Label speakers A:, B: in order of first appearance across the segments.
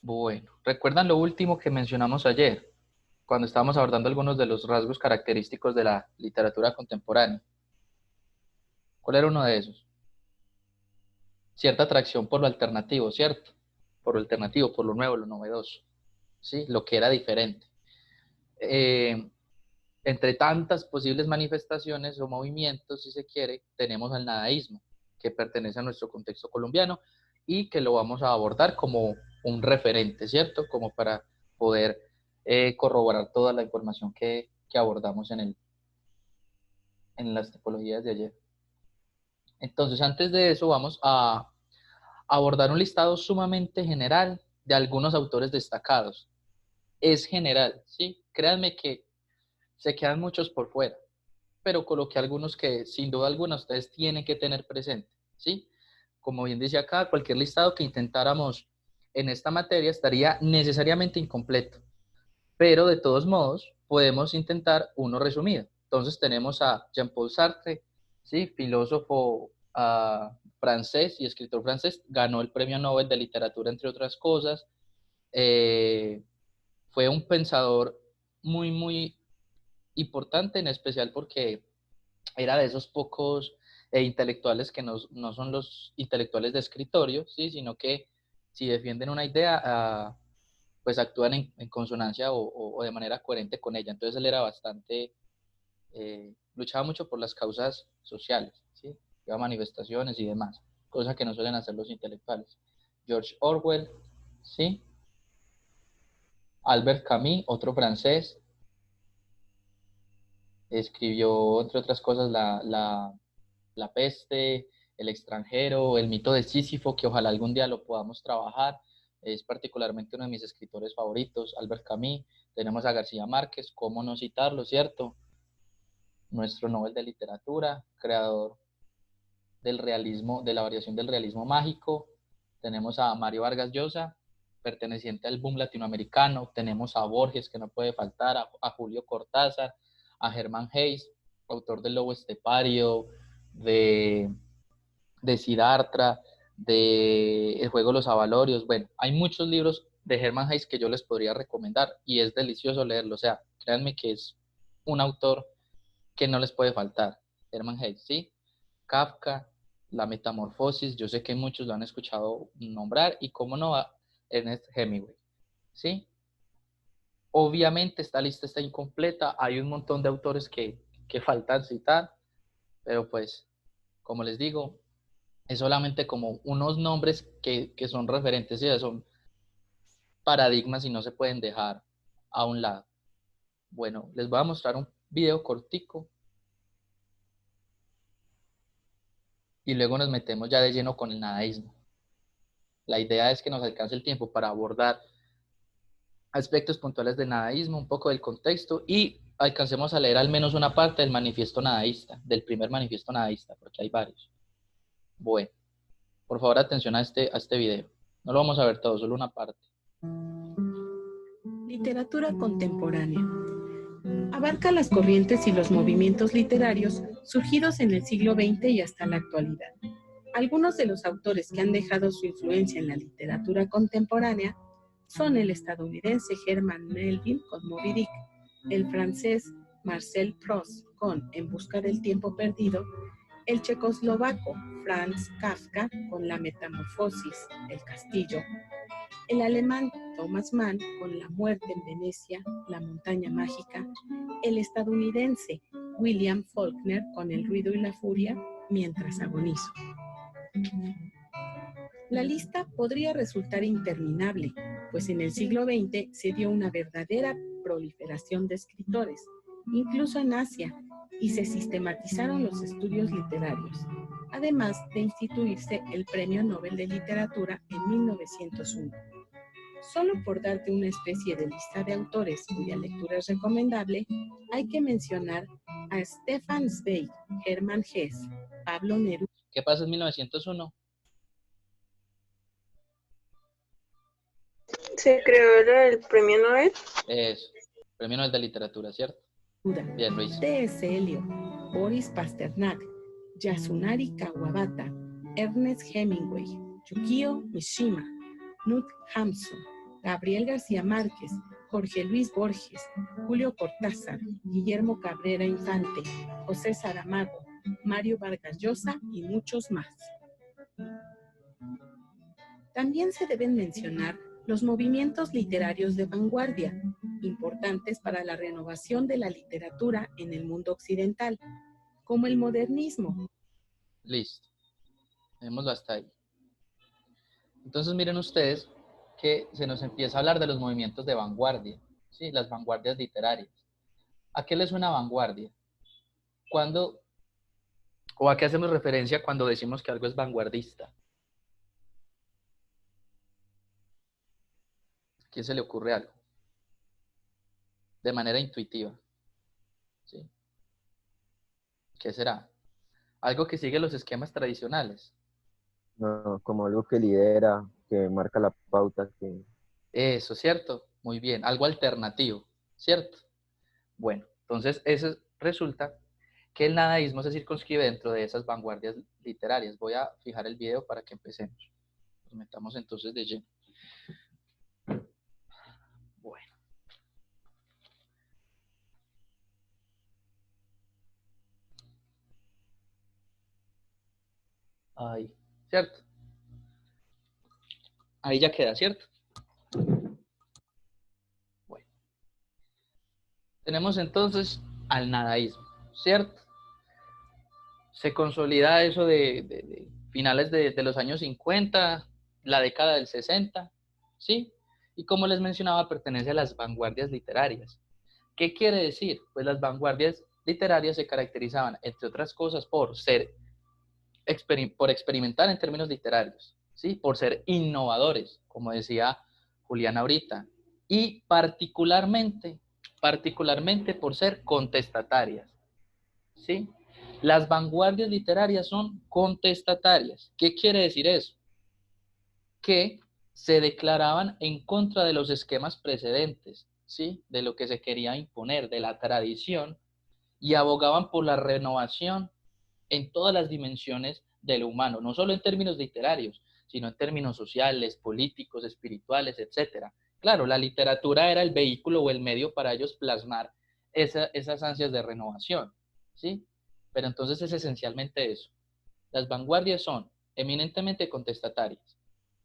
A: Bueno, ¿recuerdan lo último que mencionamos ayer, cuando estábamos abordando algunos de los rasgos característicos de la literatura contemporánea? ¿Cuál era uno de esos? Cierta atracción por lo alternativo, ¿cierto? Por lo alternativo, por lo nuevo, lo novedoso, ¿sí? Lo que era diferente. Eh, Entre tantas posibles manifestaciones o movimientos, si se quiere, tenemos al nadaísmo, que pertenece a nuestro contexto colombiano y que lo vamos a abordar como un referente, ¿cierto? Como para poder corroborar toda la información que abordamos en las tipologías de ayer. Entonces, antes de eso, vamos a abordar un listado sumamente general de algunos autores destacados. Es general, ¿sí? Créanme que se quedan muchos por fuera, pero coloqué algunos que sin duda alguna ustedes tienen que tener presente, ¿sí? Como bien dice acá, cualquier listado que intentáramos en esta materia estaría necesariamente incompleto, pero de todos modos podemos intentar uno resumido. Entonces tenemos a Jean-Paul Sartre, ¿sí? Filósofo francés y escritor francés, ganó el Premio Nobel de Literatura, entre otras cosas. Eh, Fue un pensador muy, muy importante, en especial porque era de esos pocos intelectuales que no son los intelectuales de escritorio, ¿sí? Sino que si defienden una idea, pues actúan en consonancia o de manera coherente con ella. Entonces él era bastante, luchaba mucho por las causas sociales, ¿sí? Lleva manifestaciones y demás, cosa que no suelen hacer los intelectuales. George Orwell, ¿sí? Albert Camus, otro francés, escribió, entre otras cosas, la peste, el extranjero, el mito de Sísifo, que ojalá algún día lo podamos trabajar. Es particularmente uno de mis escritores favoritos, Albert Camus. Tenemos a García Márquez, cómo no citarlo, ¿cierto? Nuestro Nobel de Literatura, creador del realismo, de la variación del realismo mágico. Tenemos a Mario Vargas Llosa, perteneciente al boom latinoamericano. Tenemos a Borges, que no puede faltar, a Julio Cortázar, a Germán Hayes, autor del Lobo Estepario, de, de Siddhartha, de El juego de los avalorios. Bueno, hay muchos libros de Germán Hayes que yo les podría recomendar y es delicioso leerlo. O sea, créanme que es un autor que no les puede faltar. Hermann Hesse, ¿sí? Kafka, La Metamorfosis, yo sé que muchos lo han escuchado nombrar, y cómo no, Ernest Hemingway, ¿sí? Obviamente esta lista está incompleta, hay un montón de autores que faltan citar, pero pues, como les digo, es solamente como unos nombres que son referentes, ¿sí? Son paradigmas y no se pueden dejar a un lado. Bueno, les voy a mostrar un video cortico y luego nos metemos ya de lleno con el nadaísmo. La idea es que nos alcance el tiempo para abordar aspectos puntuales del nadaísmo, un poco del contexto y alcancemos a leer al menos una parte del manifiesto nadaísta, del primer manifiesto nadaísta, porque hay varios. Bueno, por favor atención a este video. No lo vamos a ver todo, solo una parte.
B: Literatura contemporánea. Abarca las corrientes y los movimientos literarios surgidos en el siglo XX y hasta la actualidad. Algunos de los autores que han dejado su influencia en la literatura contemporánea son el estadounidense Herman Melville con Moby Dick, el francés Marcel Proust con En busca del tiempo perdido, el checoslovaco Franz Kafka con La metamorfosis, El castillo, el alemán Thomas Mann con La muerte en Venecia, La montaña mágica, el estadounidense William Faulkner con El ruido y la furia, Mientras agonizo. La lista podría resultar interminable, pues en el siglo XX se dio una verdadera proliferación de escritores, incluso en Asia, y se sistematizaron los estudios literarios, además de instituirse el Premio Nobel de Literatura en 1901. Solo por darte una especie de lista de autores cuya lectura es recomendable, hay que mencionar a Stefan Zweig, Hermann Hesse, Pablo Neruda.
A: ¿Qué pasa en 1901?
C: Se creó el premio Nobel.
A: Eso, Premio Nobel de Literatura, ¿cierto? Bien, Luis.
B: T.S. Eliot, Boris Pasternak, Yasunari Kawabata, Ernest Hemingway, Yukio Mishima, Knut Hamsun, Gabriel García Márquez, Jorge Luis Borges, Julio Cortázar, Guillermo Cabrera Infante, José Saramago, Mario Vargas Llosa y muchos más. También se deben mencionar los movimientos literarios de vanguardia, importantes para la renovación de la literatura en el mundo occidental, como el modernismo.
A: Listo, dejémoslo hasta ahí. Entonces miren ustedes que se nos empieza a hablar de los movimientos de vanguardia, ¿sí? Las vanguardias literarias. ¿A qué les suena vanguardia? ¿Cuándo o a qué hacemos referencia cuando decimos que algo es vanguardista? ¿A quién se le ocurre algo? De manera intuitiva, ¿sí? ¿Qué será? Algo que sigue los esquemas tradicionales.
D: No, como algo que lidera, que marca la pauta, que
A: Eso, ¿cierto? Muy bien. Algo alternativo, ¿cierto? Bueno, entonces eso resulta que el nadaísmo se circunscribe dentro de esas vanguardias literarias. Voy a fijar el video para que empecemos. Nos metamos entonces de lleno. Bueno. Ahí, ¿cierto? Ahí ya queda, ¿cierto? Bueno. Tenemos entonces al nadaísmo, ¿cierto? Se consolida eso de finales de los años 50, la década del 60, ¿sí? Y como les mencionaba, pertenece a las vanguardias literarias. ¿Qué quiere decir? Pues las vanguardias literarias se caracterizaban, entre otras cosas, por experimentar en términos literarios, ¿sí? Por ser innovadores, como decía Julián ahorita, y particularmente por ser contestatarias, ¿sí? Las vanguardias literarias son contestatarias. ¿Qué quiere decir eso? Que se declaraban en contra de los esquemas precedentes, ¿sí? De lo que se quería imponer, de la tradición, y abogaban por la renovación en todas las dimensiones de lo humano, no solo en términos literarios, sino en términos sociales, políticos, espirituales, etcétera. Claro, la literatura era el vehículo o el medio para ellos plasmar esas ansias de renovación, ¿sí? Pero entonces es esencialmente eso. Las vanguardias son eminentemente contestatarias,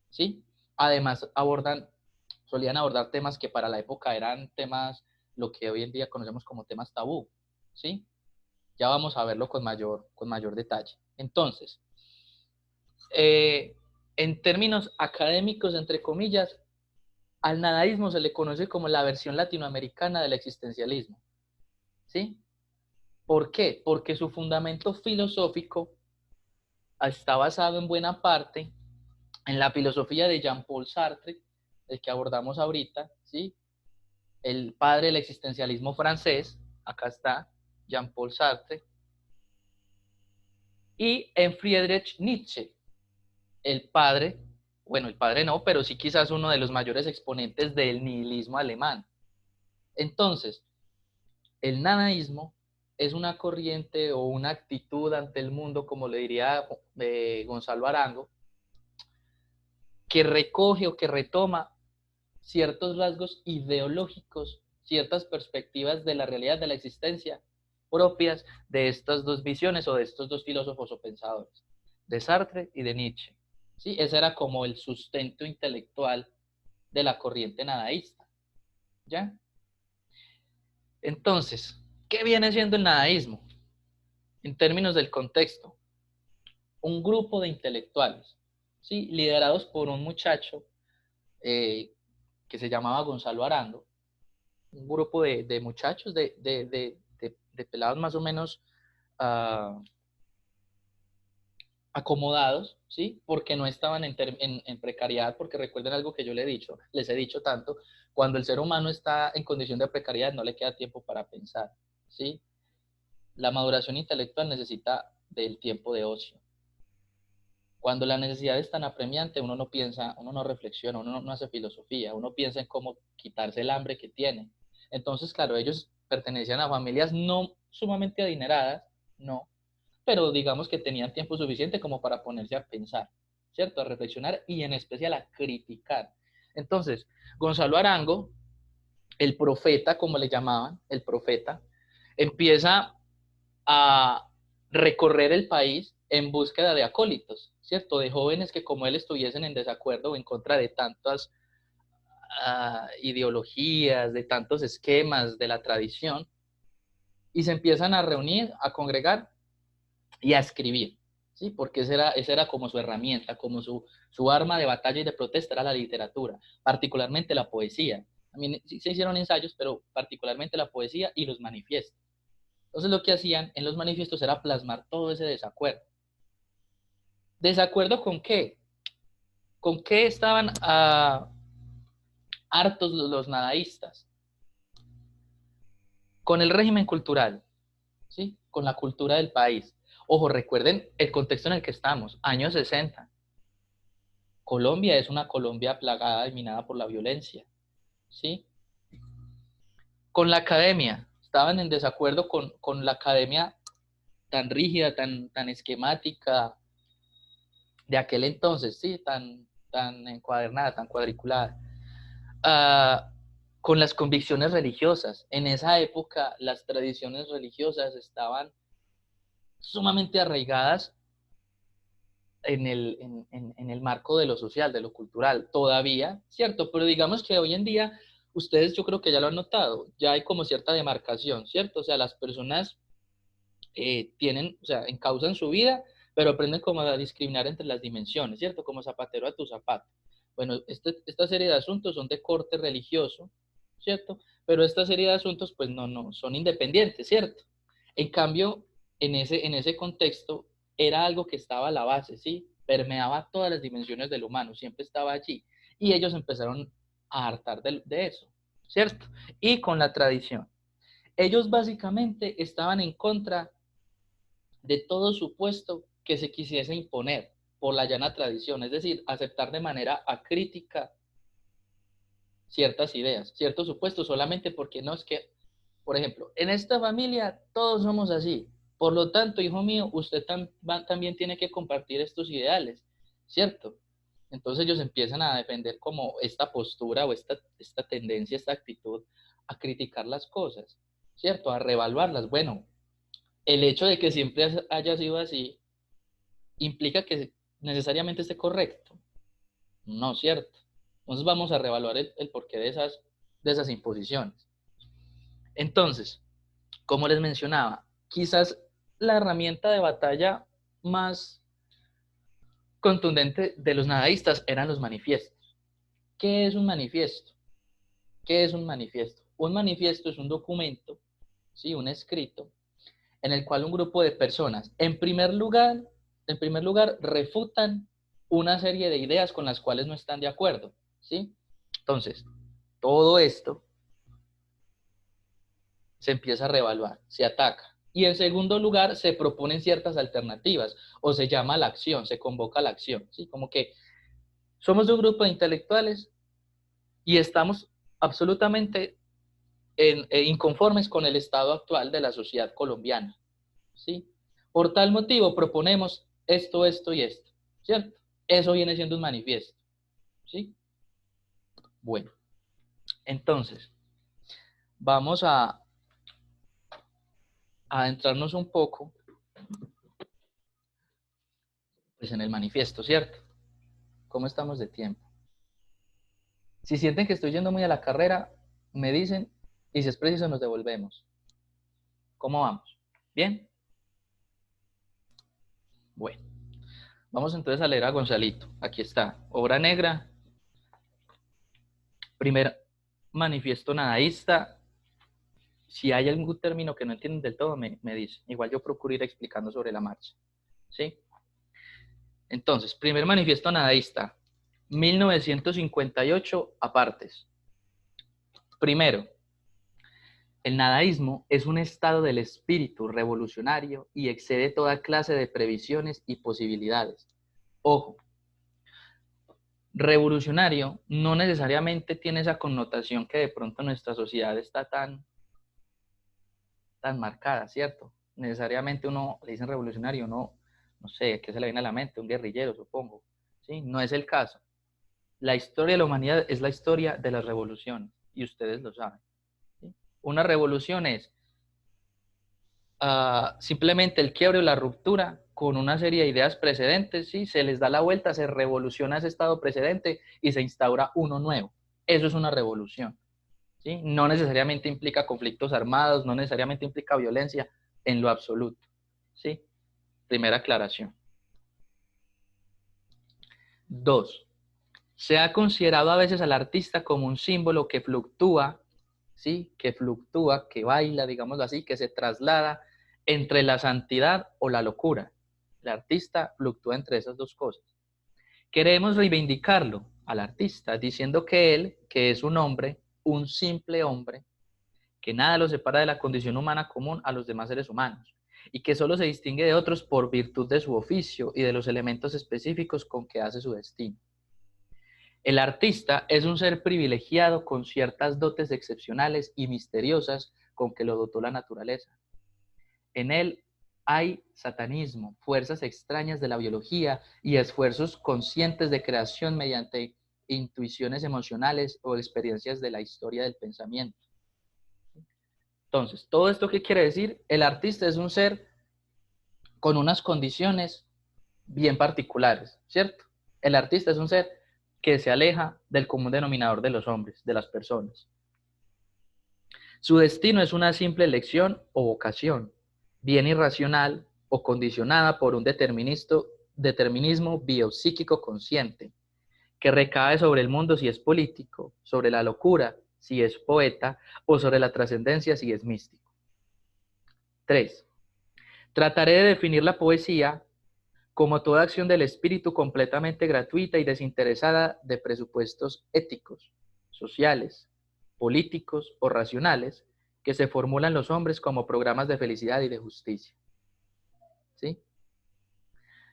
A: ¿sí? Además, solían abordar temas que para la época eran temas, lo que hoy en día conocemos como temas tabú, ¿sí? Ya vamos a verlo con mayor detalle. Entonces, en términos académicos, entre comillas, al nadaísmo se le conoce como la versión latinoamericana del existencialismo, ¿sí? ¿Por qué? Porque su fundamento filosófico está basado en buena parte en la filosofía de Jean-Paul Sartre, el que abordamos ahorita, ¿sí? El padre del existencialismo francés, acá está, Jean-Paul Sartre, y en Friedrich Nietzsche, el padre, bueno, el padre no, pero sí quizás uno de los mayores exponentes del nihilismo alemán. Entonces, el nadaísmo es una corriente o una actitud ante el mundo, como le diría Gonzalo Arango, que recoge o que retoma ciertos rasgos ideológicos, ciertas perspectivas de la realidad de la existencia propias de estas dos visiones o de estos dos filósofos o pensadores, de Sartre y de Nietzsche. ¿Sí? Ese era como el sustento intelectual de la corriente nadaísta. ¿Ya? Entonces, ¿qué viene siendo el nadaísmo? En términos del contexto, un grupo de intelectuales, ¿sí? Liderados por un muchacho que se llamaba Gonzalo Arango, un grupo de muchachos, de pelados más o menos acomodados, ¿sí? Porque no estaban en precariedad, porque recuerden algo que yo les he dicho tanto, cuando el ser humano está en condición de precariedad no le queda tiempo para pensar, ¿sí? La maduración intelectual necesita del tiempo de ocio. Cuando la necesidad es tan apremiante, uno no piensa, uno no reflexiona, uno no hace filosofía, uno piensa en cómo quitarse el hambre que tiene. Entonces, claro, ellos pertenecían a familias no sumamente adineradas, no, pero digamos que tenían tiempo suficiente como para ponerse a pensar, ¿cierto? A reflexionar y en especial a criticar. Entonces, Gonzalo Arango, el profeta, como le llamaban, el profeta, empieza a recorrer el país en búsqueda de acólitos, ¿cierto? De jóvenes que como él estuviesen en desacuerdo o en contra de tantas ideologías, de tantos esquemas de la tradición, y se empiezan a reunir, a congregar y a escribir, ¿sí? Porque esa era como su herramienta, como su arma de batalla y de protesta era la literatura, particularmente la poesía. También sí se hicieron ensayos, pero particularmente la poesía y los manifiestos. Entonces lo que hacían en los manifiestos era plasmar todo ese desacuerdo. ¿Desacuerdo con qué? ¿Con qué estaban hartos los nadaístas? Con el régimen cultural, ¿sí? Con la cultura del país. Ojo, recuerden el contexto en el que estamos, años 60. Colombia es una Colombia plagada y minada por la violencia, ¿sí? Con la academia, estaban en desacuerdo con la academia tan rígida, tan esquemática de aquel entonces, ¿sí? Tan encuadernada, tan cuadriculada. Uh, con las convicciones religiosas. En esa época las tradiciones religiosas estaban sumamente arraigadas en el marco de lo social, de lo cultural, todavía, ¿cierto? Pero digamos que hoy en día, ustedes yo creo que ya lo han notado, ya hay como cierta demarcación, ¿cierto? O sea, las personas tienen, o sea, encausan su vida, pero aprenden como a discriminar entre las dimensiones, ¿cierto? Como zapatero a tu zapato. Bueno, esta serie de asuntos son de corte religioso, ¿cierto? Pero esta serie de asuntos, pues no, son independientes, ¿cierto? En cambio, en ese contexto, era algo que estaba a la base, ¿sí? Permeaba todas las dimensiones del humano, siempre estaba allí. Y ellos empezaron a hartar de eso, ¿cierto? Y con la tradición. Ellos básicamente estaban en contra de todo supuesto que se quisiese imponer por la llana tradición, es decir, aceptar de manera acrítica ciertas ideas, ciertos supuestos, solamente porque no es que, por ejemplo, en esta familia todos somos así, por lo tanto, hijo mío, usted también tiene que compartir estos ideales, ¿cierto? Entonces ellos empiezan a defender como esta postura o esta tendencia, esta actitud a criticar las cosas, ¿cierto? A reevaluarlas. Bueno, el hecho de que siempre haya sido así implica que necesariamente esté correcto. No, ¿cierto? Entonces vamos a reevaluar el porqué de esas imposiciones. Entonces, como les mencionaba, quizás la herramienta de batalla más contundente de los nadaístas eran los manifiestos. ¿Qué es un manifiesto? ¿Qué es un manifiesto? Un manifiesto es un documento, ¿sí? Un escrito, en el cual un grupo de personas, en primer lugar, refutan una serie de ideas con las cuales no están de acuerdo, ¿sí? Entonces, todo esto se empieza a reevaluar, se ataca. Y en segundo lugar, se proponen ciertas alternativas o se llama a la acción, se convoca a la acción, ¿sí? Como que somos un grupo de intelectuales y estamos absolutamente inconformes con el estado actual de la sociedad colombiana, ¿sí? Por tal motivo proponemos esto, esto y esto, ¿cierto? Eso viene siendo un manifiesto, ¿sí? Bueno, entonces, vamos a adentrarnos un poco pues, en el manifiesto, ¿cierto? ¿Cómo estamos de tiempo? Si sienten que estoy yendo muy a la carrera, me dicen y si es preciso nos devolvemos. ¿Cómo vamos? ¿Bien? Bueno, vamos entonces a leer a Gonzalito. Aquí está, Obra Negra, primer manifiesto nadaísta. Si hay algún término que no entienden del todo, me dice. Igual yo procuro ir explicando sobre la marcha. ¿Sí? Entonces, primer manifiesto nadaísta, 1958, apartes. Primero, el nadaísmo es un estado del espíritu revolucionario y excede toda clase de previsiones y posibilidades. Ojo, revolucionario no necesariamente tiene esa connotación que de pronto nuestra sociedad está tan marcada, ¿cierto? Necesariamente uno le dicen revolucionario, no sé, ¿qué se le viene a la mente? Un guerrillero, supongo, ¿sí? No es el caso. La historia de la humanidad es la historia de las revoluciones, y ustedes lo saben, ¿sí? Una revolución es simplemente el quiebre o la ruptura con una serie de ideas precedentes, ¿sí? Se les da la vuelta, se revoluciona ese estado precedente y se instaura uno nuevo. Eso es una revolución, ¿sí? No necesariamente implica conflictos armados, no necesariamente implica violencia en lo absoluto, ¿sí? Primera aclaración. 2. Se ha considerado a veces al artista como un símbolo que fluctúa, ¿sí? Que fluctúa, que baila, digamos así, que se traslada entre la santidad o la locura. El artista fluctúa entre esas dos cosas. Queremos reivindicarlo al artista, diciendo que él, que es un hombre, un simple hombre, que nada lo separa de la condición humana común a los demás seres humanos, y que solo se distingue de otros por virtud de su oficio y de los elementos específicos con que hace su destino. El artista es un ser privilegiado con ciertas dotes excepcionales y misteriosas con que lo dotó la naturaleza. En él hay satanismo, fuerzas extrañas de la biología y esfuerzos conscientes de creación mediante intuiciones emocionales o experiencias de la historia del pensamiento. Entonces, ¿todo esto qué quiere decir? El artista es un ser con unas condiciones bien particulares, ¿cierto? El artista es un ser que se aleja del común denominador de los hombres, de las personas. Su destino es una simple elección o vocación, bien irracional o condicionada por un determinismo biopsíquico consciente, que recae sobre el mundo si es político, sobre la locura si es poeta, o sobre la trascendencia si es místico. 3. Trataré de definir la poesía como toda acción del espíritu completamente gratuita y desinteresada de presupuestos éticos, sociales, políticos o racionales que se formulan los hombres como programas de felicidad y de justicia. ¿Sí?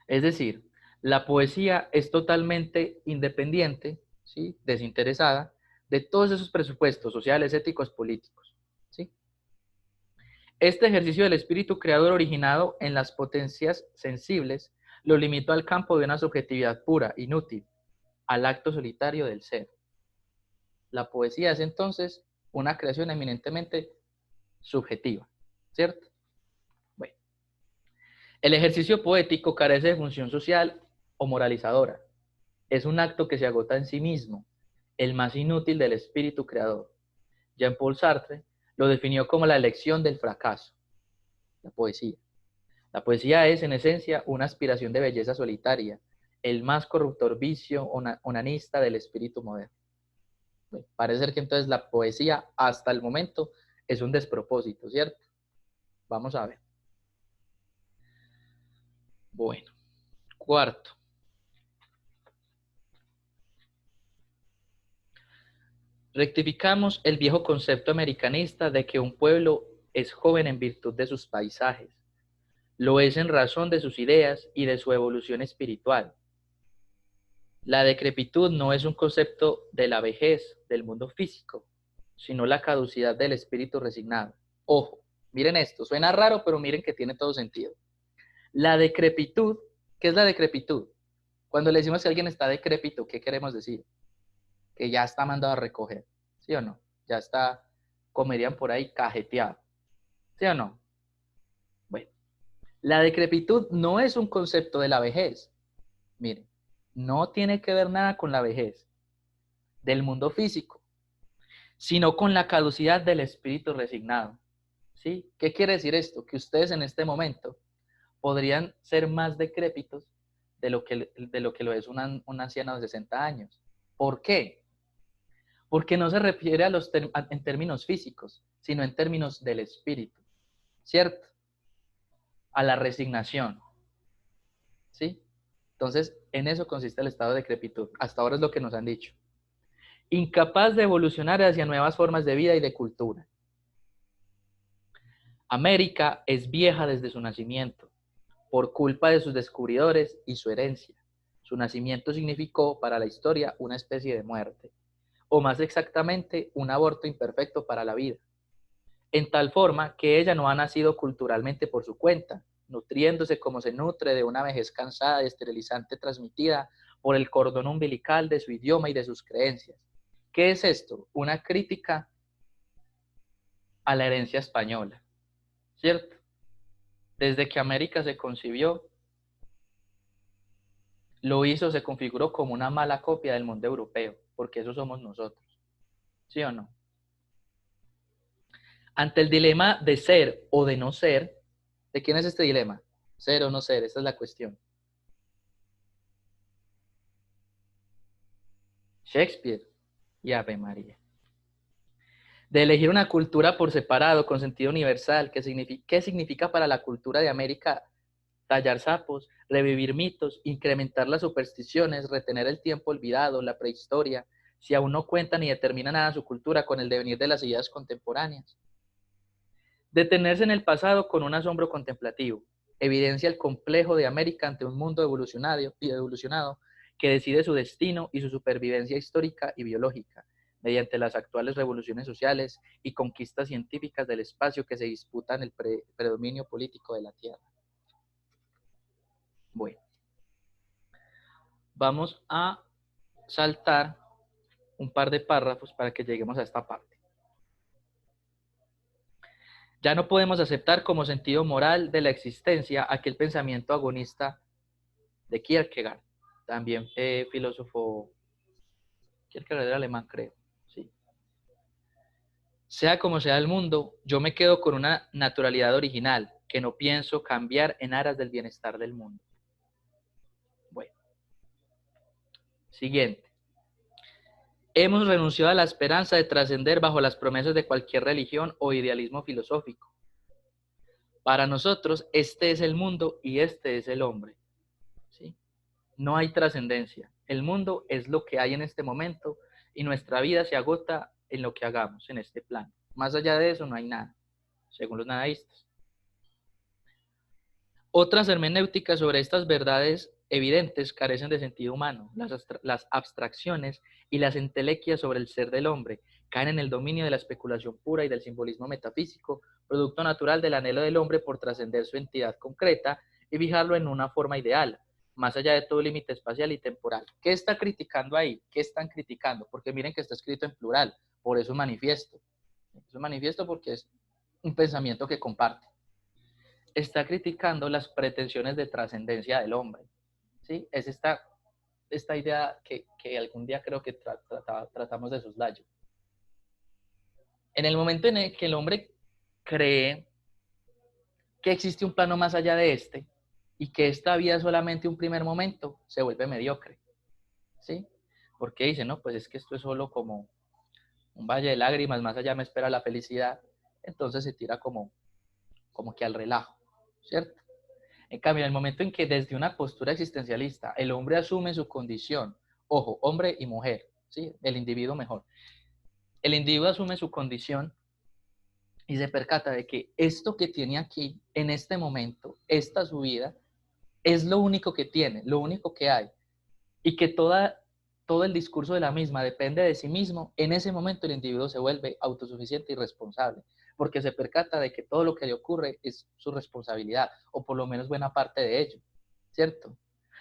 A: Es decir, la poesía es totalmente independiente, ¿sí? Desinteresada de todos esos presupuestos sociales, éticos, políticos. ¿Sí? Este ejercicio del espíritu creador originado en las potencias sensibles lo limitó al campo de una subjetividad pura, inútil, al acto solitario del ser. La poesía es entonces una creación eminentemente subjetiva, ¿cierto? Bueno, el ejercicio poético carece de función social o moralizadora. Es un acto que se agota en sí mismo, el más inútil del espíritu creador. Jean-Paul Sartre lo definió como la elección del fracaso, la poesía. La poesía es, en esencia, una aspiración de belleza solitaria, el más corruptor vicio onanista del espíritu moderno. Bueno, parece ser que entonces la poesía, hasta el momento, es un despropósito, ¿cierto? Vamos a ver. Bueno, 4. Rectificamos el viejo concepto americanista de que un pueblo es joven en virtud de sus paisajes. Lo es en razón de sus ideas y de su evolución espiritual. La decrepitud no es un concepto de la vejez del mundo físico, sino la caducidad del espíritu resignado. Ojo, miren esto, suena raro, pero miren que tiene todo sentido. La decrepitud, ¿qué es la decrepitud? Cuando le decimos que alguien está decrépito, ¿qué queremos decir? Que ya está mandado a recoger, ¿sí o no? Ya está, como dirían por ahí, cajeteado, ¿sí o no? Bueno, la decrepitud no es un concepto de la vejez. Miren, no tiene que ver nada con la vejez del mundo físico, sino con la caducidad del espíritu resignado. ¿Sí? ¿Qué quiere decir esto? Que ustedes en este momento podrían ser más decrépitos de lo que lo es un anciano de 60 años. ¿Por qué? Porque no se refiere en términos físicos, sino en términos del espíritu, ¿cierto? A la resignación, ¿sí? Entonces, en eso consiste el estado de decrepitud. Hasta ahora es lo que nos han dicho. Incapaz de evolucionar hacia nuevas formas de vida y de cultura. América es vieja desde su nacimiento, por culpa de sus descubridores y su herencia. Su nacimiento significó para la historia una especie de muerte, o más exactamente, un aborto imperfecto para la vida, en tal forma que ella no ha nacido culturalmente por su cuenta, nutriéndose como se nutre de una vejez cansada y esterilizante transmitida por el cordón umbilical de su idioma y de sus creencias. ¿Qué es esto? Una crítica a la herencia española, ¿cierto? Desde que América se concibió, lo hizo, se configuró como una mala copia del mundo europeo, porque eso somos nosotros, ¿sí o no? Ante el dilema de ser o de no ser, ¿de quién es este dilema? Ser o no ser, esa es la cuestión. Shakespeare y Ave María. De elegir una cultura por separado, con sentido universal, ¿qué significa para la cultura de América tallar sapos, revivir mitos, incrementar las supersticiones, retener el tiempo olvidado, la prehistoria, si aún no cuenta ni determina nada su cultura con el devenir de las ideas contemporáneas? Detenerse en el pasado con un asombro contemplativo, evidencia el complejo de América ante un mundo evolucionado que decide su destino y su supervivencia histórica y biológica, mediante las actuales revoluciones sociales y conquistas científicas del espacio que se disputan el predominio político de la Tierra. Bueno, vamos a saltar un par de párrafos para que lleguemos a esta parte. Ya no podemos aceptar como sentido moral de la existencia aquel pensamiento agonista de Kierkegaard, también filósofo, Kierkegaard era alemán, creo, sí. Sea como sea el mundo, yo me quedo con una naturalidad original, que no pienso cambiar en aras del bienestar del mundo. Bueno, siguiente. Hemos renunciado a la esperanza de trascender bajo las promesas de cualquier religión o idealismo filosófico. Para nosotros, este es el mundo y este es el hombre. ¿Sí? No hay trascendencia. El mundo es lo que hay en este momento y nuestra vida se agota en lo que hagamos en este plano. Más allá de eso no hay nada, según los nadaístas. Otras hermenéuticas sobre estas verdades evidentes carecen de sentido humano. Las abstracciones y las entelequias sobre el ser del hombre caen en el dominio de la especulación pura y del simbolismo metafísico, producto natural del anhelo del hombre por trascender su entidad concreta y fijarlo en una forma ideal, más allá de todo límite espacial y temporal. ¿Qué está criticando ahí? ¿Qué están criticando? Porque miren que está escrito en plural, por eso es manifiesto. Es un manifiesto porque es un pensamiento que comparte. Está criticando las pretensiones de trascendencia del hombre. ¿Sí? Es esta idea que algún día creo que tratamos de soslayo. En el momento en el que el hombre cree que existe un plano más allá de este y que esta vida es solamente un primer momento, se vuelve mediocre. ¿Sí? Porque dice, no, pues es que esto es solo como un valle de lágrimas, más allá me espera la felicidad. Entonces se tira como que al relajo, ¿cierto? En cambio, en el momento en que desde una postura existencialista el hombre asume su condición, ojo, hombre y mujer, ¿sí? El individuo mejor. El individuo asume su condición y se percata de que esto que tiene aquí, en este momento, esta su vida, es lo único que tiene, lo único que hay. Y que todo el discurso de la misma depende de sí mismo, en ese momento el individuo se vuelve autosuficiente y responsable, porque se percata de que todo lo que le ocurre es su responsabilidad, o por lo menos buena parte de ello, ¿cierto?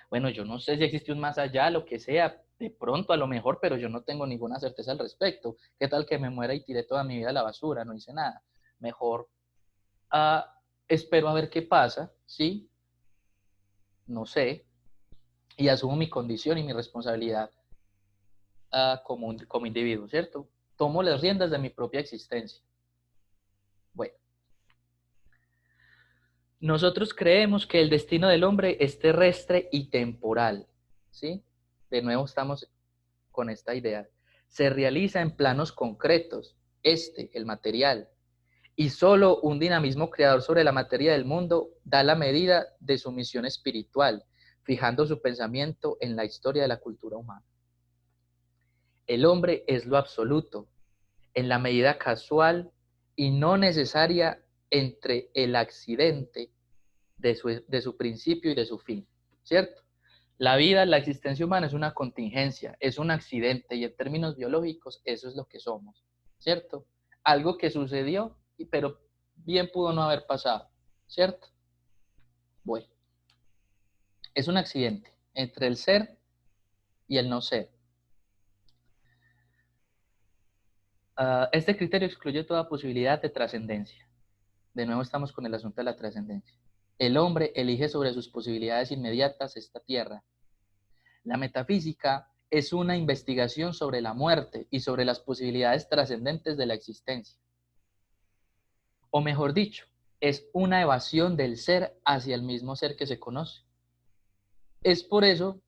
A: Bueno, yo no sé si existe un más allá, lo que sea, de pronto a lo mejor, pero yo no tengo ninguna certeza al respecto. ¿Qué tal que me muera y tiré toda mi vida a la basura? No hice nada. Mejor espero a ver qué pasa, ¿sí? No sé, y asumo mi condición y mi responsabilidad como individuo, ¿cierto? Tomo las riendas de mi propia existencia. Bueno, nosotros creemos que el destino del hombre es terrestre y temporal, ¿sí? De nuevo estamos con esta idea. Se realiza en planos concretos, el material, y solo un dinamismo creador sobre la materia del mundo da la medida de su misión espiritual, fijando su pensamiento en la historia de la cultura humana. El hombre es lo absoluto, en la medida casual y no necesaria entre el accidente de su principio y de su fin, ¿cierto? La vida, la existencia humana es una contingencia, es un accidente y en términos biológicos eso es lo que somos, ¿cierto? Algo que sucedió, pero bien pudo no haber pasado, ¿cierto? Bueno, es un accidente entre el ser y el no ser. Este criterio excluye toda posibilidad de trascendencia. De nuevo estamos con el asunto de la trascendencia. El hombre elige sobre sus posibilidades inmediatas esta tierra. La metafísica es una investigación sobre la muerte y sobre las posibilidades trascendentes de la existencia. O mejor dicho, es una evasión del ser hacia el mismo ser que se conoce. Es por eso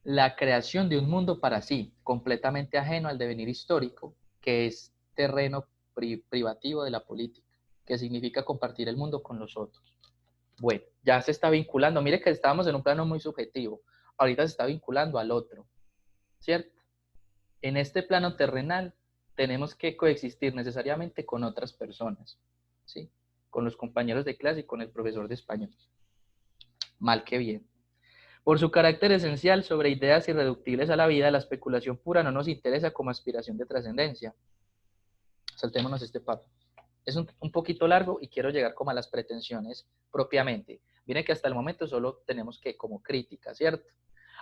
A: la creación de un mundo para sí, completamente ajeno al devenir histórico, que es terreno privativo de la política, que significa compartir el mundo con los otros. Bueno, ya se está vinculando, mire que estábamos en un plano muy subjetivo, ahorita se está vinculando al otro, ¿cierto? En este plano terrenal tenemos que coexistir necesariamente con otras personas, ¿sí? Con los compañeros de clase y con el profesor de español. Mal que bien. Por su carácter esencial sobre ideas irreductibles a la vida, la especulación pura no nos interesa como aspiración de trascendencia. Saltémonos este párrafo. Es un poquito largo y quiero llegar como a las pretensiones propiamente. Miren que hasta el momento solo tenemos que como crítica, ¿cierto?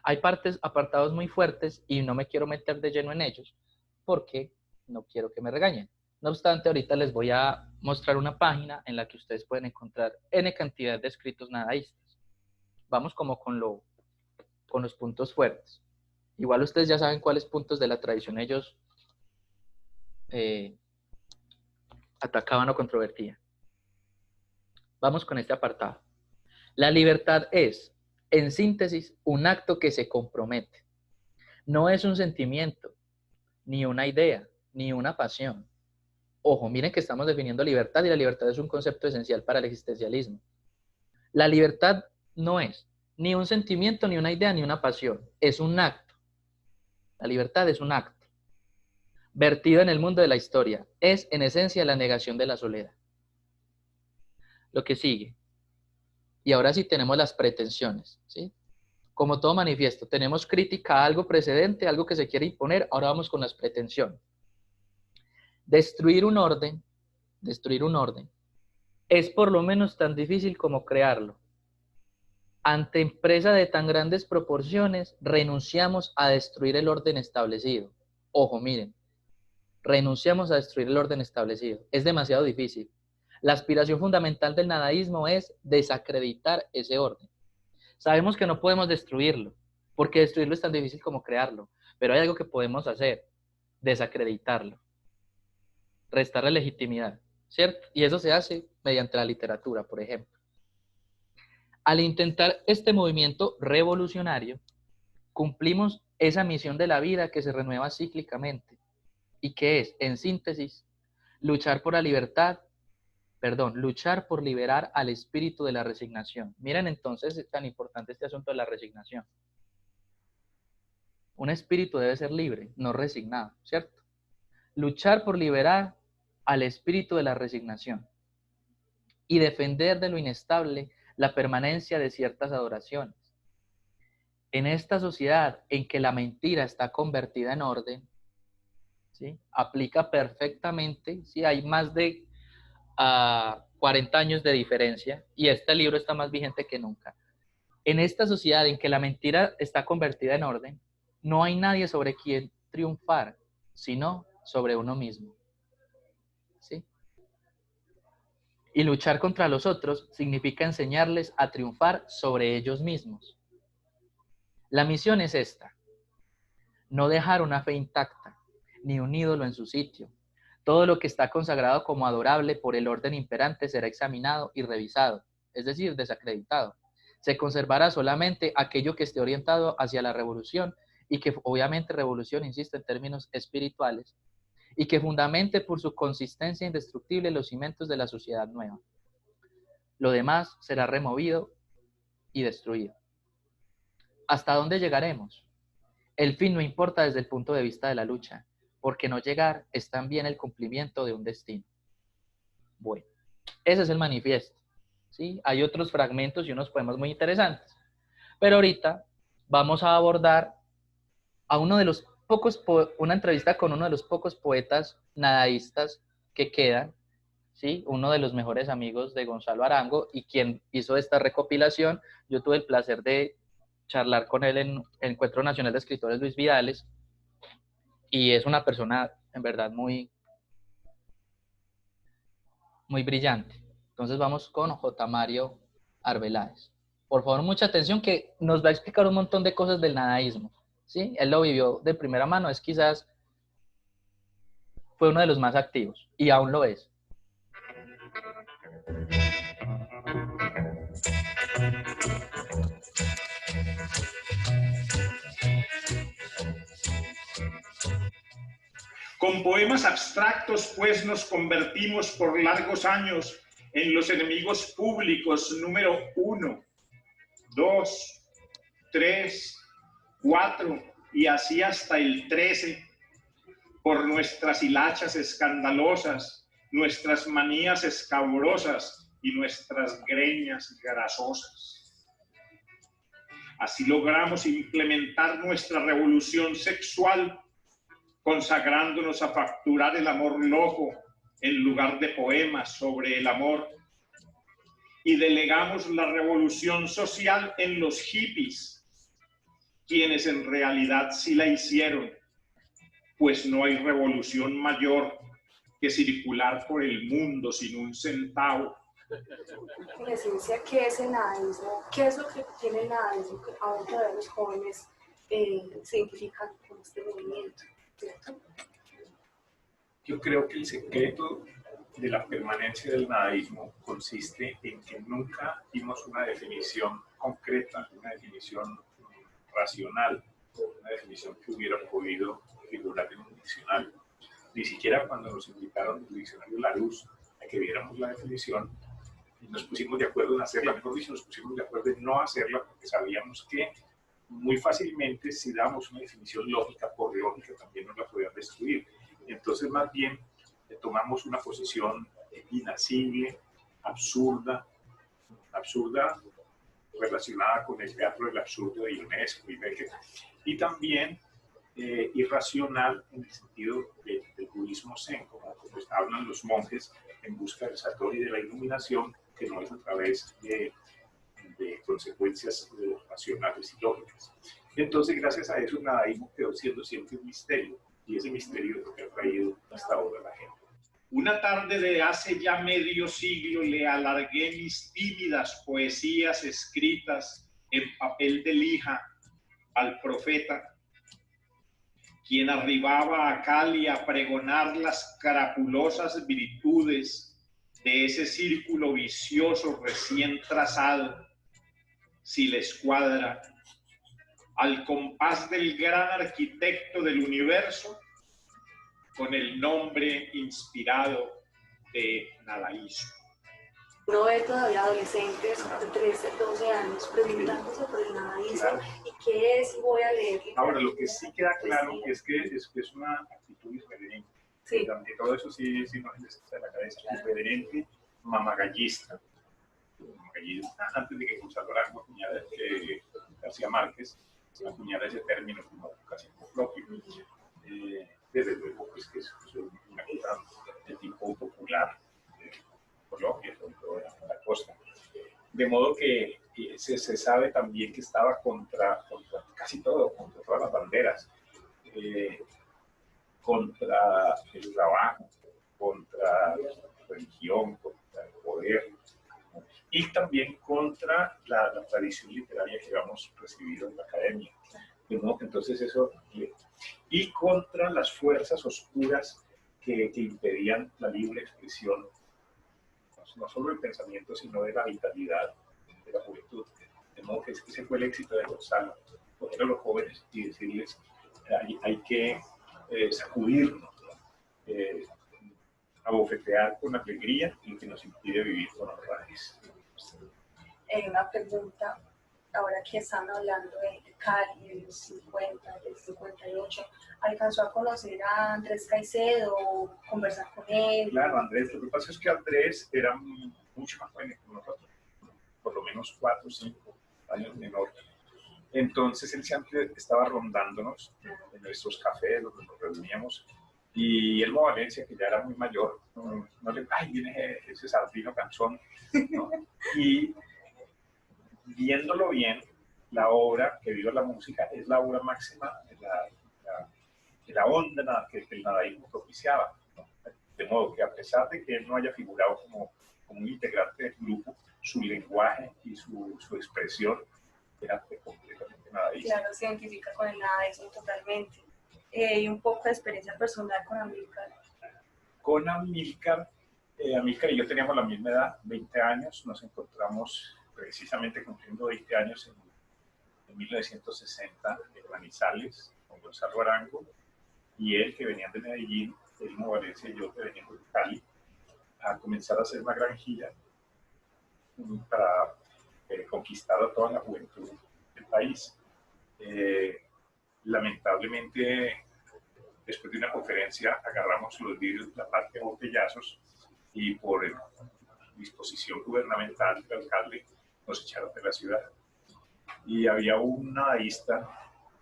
A: Hay apartados muy fuertes y no me quiero meter de lleno en ellos porque no quiero que me regañen. No obstante, ahorita les voy a mostrar una página en la que ustedes pueden encontrar N cantidad de escritos nadaístas. Vamos como con los puntos fuertes. Igual ustedes ya saben cuáles puntos de la tradición ellos atacaban o controvertían. Vamos con este apartado. La libertad es, en síntesis, un acto que se compromete. No es un sentimiento, ni una idea, ni una pasión. Ojo, miren que estamos definiendo libertad y la libertad es un concepto esencial para el existencialismo. La libertad no es ni un sentimiento, ni una idea, ni una pasión. Es un acto. La libertad es un acto. Vertido en el mundo de la historia. Es, en esencia, la negación de la soledad. Lo que sigue. Y ahora sí tenemos las pretensiones, ¿sí? Como todo manifiesto, tenemos crítica a algo precedente, algo que se quiere imponer. Ahora vamos con las pretensiones. Destruir un orden es por lo menos tan difícil como crearlo. Ante empresa de tan grandes proporciones, renunciamos a destruir el orden establecido. Ojo, miren, renunciamos a destruir el orden establecido. Es demasiado difícil. La aspiración fundamental del nadaísmo es desacreditar ese orden. Sabemos que no podemos destruirlo, porque destruirlo es tan difícil como crearlo, pero hay algo que podemos hacer, desacreditarlo, restarle legitimidad, ¿cierto? Y eso se hace mediante la literatura, por ejemplo. Al intentar este movimiento revolucionario, cumplimos esa misión de la vida que se renueva cíclicamente y que es, en síntesis, luchar por liberar al espíritu de la resignación. Miren entonces, es tan importante este asunto de la resignación. Un espíritu debe ser libre, no resignado, ¿cierto? Luchar por liberar al espíritu de la resignación y defender de lo inestable la permanencia de ciertas adoraciones. En esta sociedad en que la mentira está convertida en orden, ¿sí? Aplica perfectamente, ¿sí? Hay más de 40 años de diferencia y este libro está más vigente que nunca. En esta sociedad en que la mentira está convertida en orden, no hay nadie sobre quien triunfar, sino sobre uno mismo. ¿Sí? Y luchar contra los otros significa enseñarles a triunfar sobre ellos mismos. La misión es esta: no dejar una fe intacta, ni un ídolo en su sitio. Todo lo que está consagrado como adorable por el orden imperante será examinado y revisado, es decir, desacreditado. Se conservará solamente aquello que esté orientado hacia la revolución y que obviamente revolución, insisto, en términos espirituales, y que fundamente por su consistencia indestructible los cimientos de la sociedad nueva. Lo demás será removido y destruido. ¿Hasta dónde llegaremos? El fin no importa desde el punto de vista de la lucha, porque no llegar es también el cumplimiento de un destino. Bueno, ese es el manifiesto, ¿sí? Hay otros fragmentos y unos poemas muy interesantes, pero ahorita vamos a abordar a una entrevista con uno de los pocos poetas nadaístas que quedan, ¿sí? Uno de los mejores amigos de Gonzalo Arango y quien hizo esta recopilación. Yo tuve el placer de charlar con él en el Encuentro Nacional de Escritores Luis Vidales, y es una persona en verdad muy, muy brillante. Entonces vamos con J. Mario Arbeláez. Por favor, mucha atención, que nos va a explicar un montón de cosas del nadaísmo, ¿sí? Él lo vivió de primera mano, es quizás fue uno de los más activos, y aún lo es.
E: Con poemas abstractos, pues, nos convertimos por largos años en los enemigos públicos número 1, 2, 3, 4 y así hasta el 13, por nuestras hilachas escandalosas, nuestras manías escabrosas y nuestras greñas grasosas. Así logramos implementar nuestra revolución sexual, consagrándonos a facturar el amor loco en lugar de poemas sobre el amor. Y delegamos la revolución social en los hippies, quienes en realidad sí la hicieron, pues no hay revolución mayor que circular por el mundo sin un centavo.
F: En esencia, ¿qué es el nadaísmo? ¿Qué es lo que tiene el nadaísmo que aún todavía los jóvenes se identifican con este movimiento? ¿Cierto?
G: Yo creo que el secreto de la permanencia del nadaísmo consiste en que nunca dimos una definición concreta, una definición racional, una definición que hubiera podido figurar en un diccionario. Ni siquiera cuando nos invitaron del diccionario Larousse a que viéramos la definición, y nos pusimos de acuerdo en hacerla, mejor dicho, nos pusimos de acuerdo en no hacerla, porque sabíamos que muy fácilmente, si damos una definición lógica, por lógica también nos la podían destruir. Entonces, más bien, tomamos una posición inasible, absurda relacionada con el teatro del absurdo de Ionesco y Beckett, y también irracional en el sentido del budismo zen, como hablan los monjes en busca del satori, de la iluminación, que no es a través de consecuencias racionales y lógicas. Entonces, gracias a eso, el nadaísmo quedó siendo siempre un misterio, y ese misterio es lo que ha traído hasta ahora a la gente.
E: Una tarde de hace ya medio siglo le alargué mis tímidas poesías escritas en papel de lija al profeta, quien arribaba a Cali a pregonar las carapulosas virtudes de ese círculo vicioso recién trazado, si le escuadra, al compás del gran arquitecto del universo, con el nombre inspirado de nadaísmo.
F: Uno ve todavía adolescentes de 13, 12 años preguntándose por el nadaísmo, claro. ¿Y qué es? Voy a leer.
G: Ahora, lo que sí queda claro es que es una actitud irreverente.
F: Sí.
G: De todo eso sí no se les está en la cabeza. Claro. Irreverente, mamagallista. Antes de que Gonzalo Arango acuñara García Márquez, acuñara ese término como casi como propio. Desde luego, pues que es una cosa de tipo popular, Colombia, sobre todo en la costa. De modo que se sabe también que estaba contra casi todo, contra todas las banderas, contra el trabajo, contra la religión, contra el poder, y también contra la tradición literaria que habíamos recibido en la academia. De modo que entonces eso, y contra las fuerzas oscuras que impedían la libre expresión, no solo del pensamiento, sino de la vitalidad de la juventud. De modo que ese fue el éxito de Gonzalo, coger a los jóvenes y decirles, hay que sacudirnos, abofetear con alegría lo que nos impide vivir con honradez.
F: Una pregunta, ahora que están hablando de Cali, de los 50, del 58, ¿alcanzó a conocer a Andrés Caicedo, conversar con él?
G: Claro, Andrés, lo que pasa es que Andrés era mucho más joven que nosotros, por lo menos 4 o 5 años menor. Entonces él siempre estaba rondándonos en nuestros cafés, donde nos reuníamos, y Elmo Valencia, que ya era muy mayor, no le, ay, viene ese sardino canchón, ¿no? Y viéndolo bien, la obra Que viva la música es la obra máxima de la onda que el nadaísmo propiciaba, ¿no? De modo que a pesar de que él no haya figurado como un integrante del grupo, su lenguaje y su expresión era completamente nadaísta.
F: Claro, se identifica con el nadaísmo totalmente. Y un poco de experiencia personal con Amílcar.
G: Con Amílcar, Amílcar y yo teníamos la misma edad, 20 años, nos encontramos precisamente cumpliendo 20 años en 1960 en Manizales, con Gonzalo Arango, y él que venían de Medellín, él de Valencia y yo que veníamos de Cali, a comenzar a hacer una gran gira para conquistar a toda la juventud del país. Lamentablemente, después de una conferencia, agarramos los vidrios de la parte de botellazos y por disposición gubernamental del alcalde nos echaron de la ciudad. Y había un nadaísta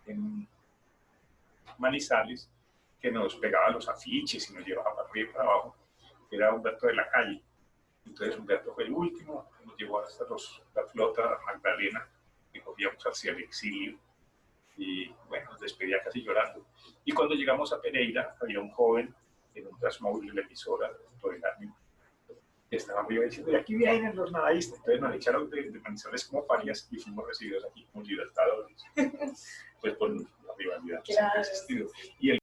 G: en Manizales que nos pegaba los afiches y nos llevaba para arriba y para abajo, que era Humberto de la Calle. Entonces Humberto fue el último, nos llevó hasta la flota Magdalena, que cogíamos hacia el exilio, y bueno, nos despedía casi llorando. Y cuando llegamos a Pereira, había un joven en un transmóvil de la emisora, que estaba arriba diciendo, y aquí vienen los nadaístas. Entonces nos echaron de Manizales como parias y fuimos recibidos aquí como libertadores, pues por la rivalidad que siempre ha existido. Y